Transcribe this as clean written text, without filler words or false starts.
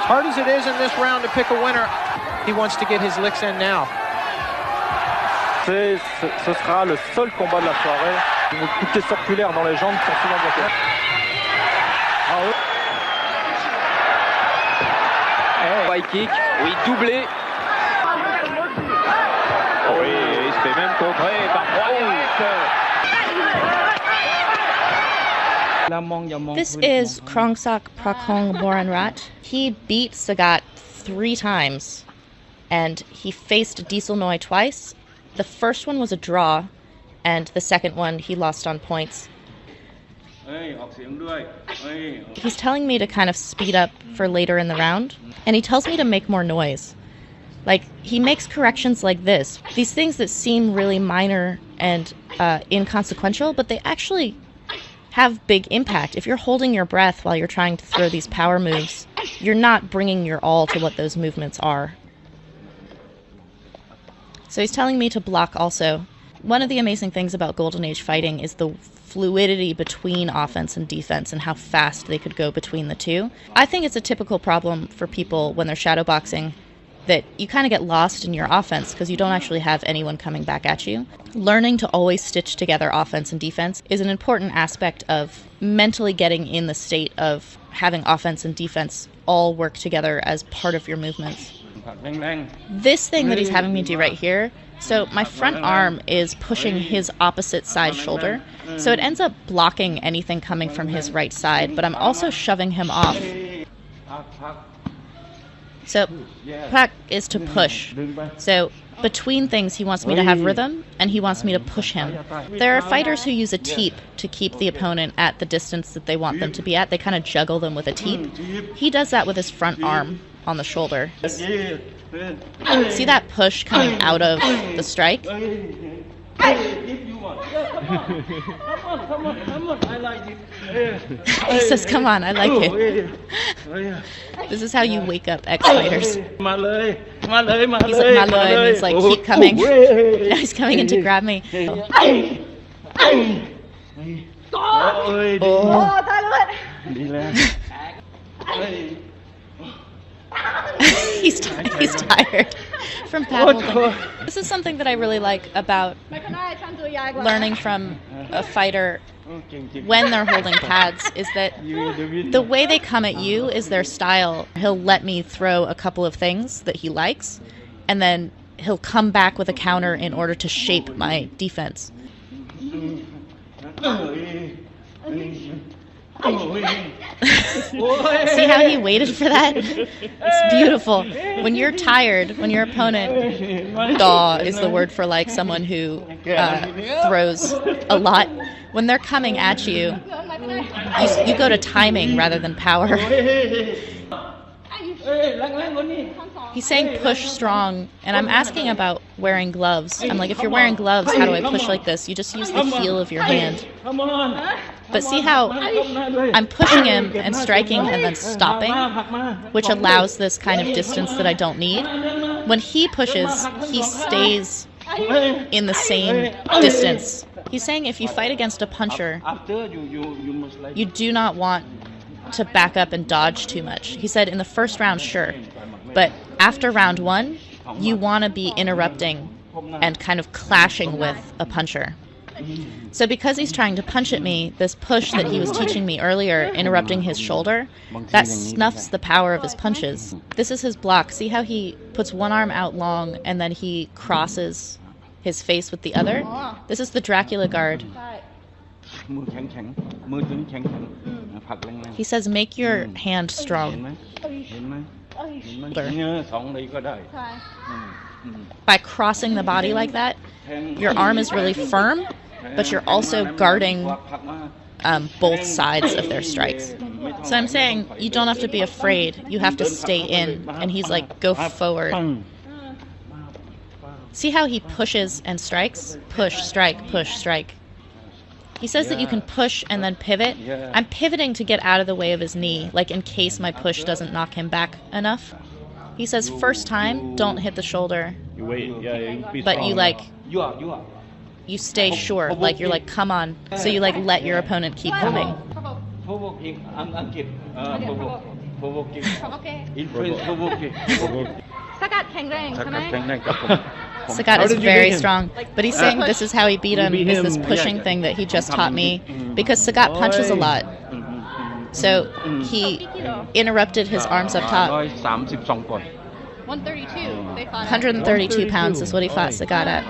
hard as it is in this round to pick a winner, he wants to get his licks in now. Ce sera le seul combat de la soirée. Une coupe circulaire dans les jambes sont souvent bloquées. High kick, oui, doublé. Oui, il se fait même contrer par This is Krongsak Prakong Moranrat. He beat Sagat 3 times, and he faced Diesel Noi twice. The first one was a draw, and the second one he lost on points. He's telling me to kind of speed up for later in the round, and he tells me to make more noise. Like, he makes corrections like this. These things that seem really minor and inconsequential, but they actually have big impact. If you're holding your breath while you're trying to throw these power moves, you're not bringing your all to what those movements are. So he's telling me to block also. One of the amazing things about Golden Age fighting is the fluidity between offense and defense and how fast they could go between the two. I think it's a typical problem for people when they're shadowboxing, that you kind of get lost in your offense because you don't actually have anyone coming back at you. Learning to always stitch together offense and defense is an important aspect of mentally getting in the state of having offense and defense all work together as part of your movements. This thing that he's having me do right here, so my front arm is pushing his opposite side shoulder, so it ends up blocking anything coming from his right side, but I'm also shoving him off. So, pak is to push. So, between things, he wants me to have rhythm, and he wants me to push him. There are fighters who use a teep to keep the opponent at the distance that they want them to be at. They kind of juggle them with a teep. He does that with his front arm on the shoulder. See that push coming out of the strike? He says, come on, I like it. This is how you wake up ex-fighters. He's like, Malay, and he's like, keep coming. Now he's coming in to grab me. He's tired from paddling. This is something that I really like about learning from a fighter when they're holding pads, is that the way they come at you is their style. He'll let me throw a couple of things that he likes, and then he'll come back with a counter in order to shape my defense. See how he waited for that? It's beautiful. When you're tired, when your opponent, daw is the word for like someone who throws a lot. When they're coming at you, you go to timing rather than power. He's saying push strong, and I'm asking about wearing gloves. I'm like, if you're wearing gloves, how do I push like this? You just use the heel of your hand. But see how I'm pushing him and striking and then stopping, which allows this kind of distance that I don't need. When he pushes, he stays in the same distance. He's saying if you fight against a puncher, you do not want to back up and dodge too much. He said in the first round, sure, but after round 1, you want to be interrupting and kind of clashing with a puncher. So because he's trying to punch at me, this push that he was teaching me earlier, interrupting his shoulder, that snuffs the power of his punches. This is his block. See how he puts one arm out long and then he crosses his face with the other? This is the Dracula guard. He says, make your hand strong. By crossing the body like that, your arm is really firm, but you're also guarding both sides of their strikes. So I'm saying you don't have to be afraid. You have to stay in. And he's like, go forward. See how he pushes and strikes? Push, strike, push, strike. He says that you can push and then pivot. I'm pivoting to get out of the way of his knee, like in case my push doesn't knock him back enough. He says, first time, don't hit the shoulder. But you stay sure, like you're like, come on. So you like let your opponent keep coming. Sagat is very strong, but he's saying this is how he beat him, is this pushing thing that he just taught me, because Sagat punches a lot. So he interrupted his arms up top. 132. They fought 132 pounds is what he fought Sagat at.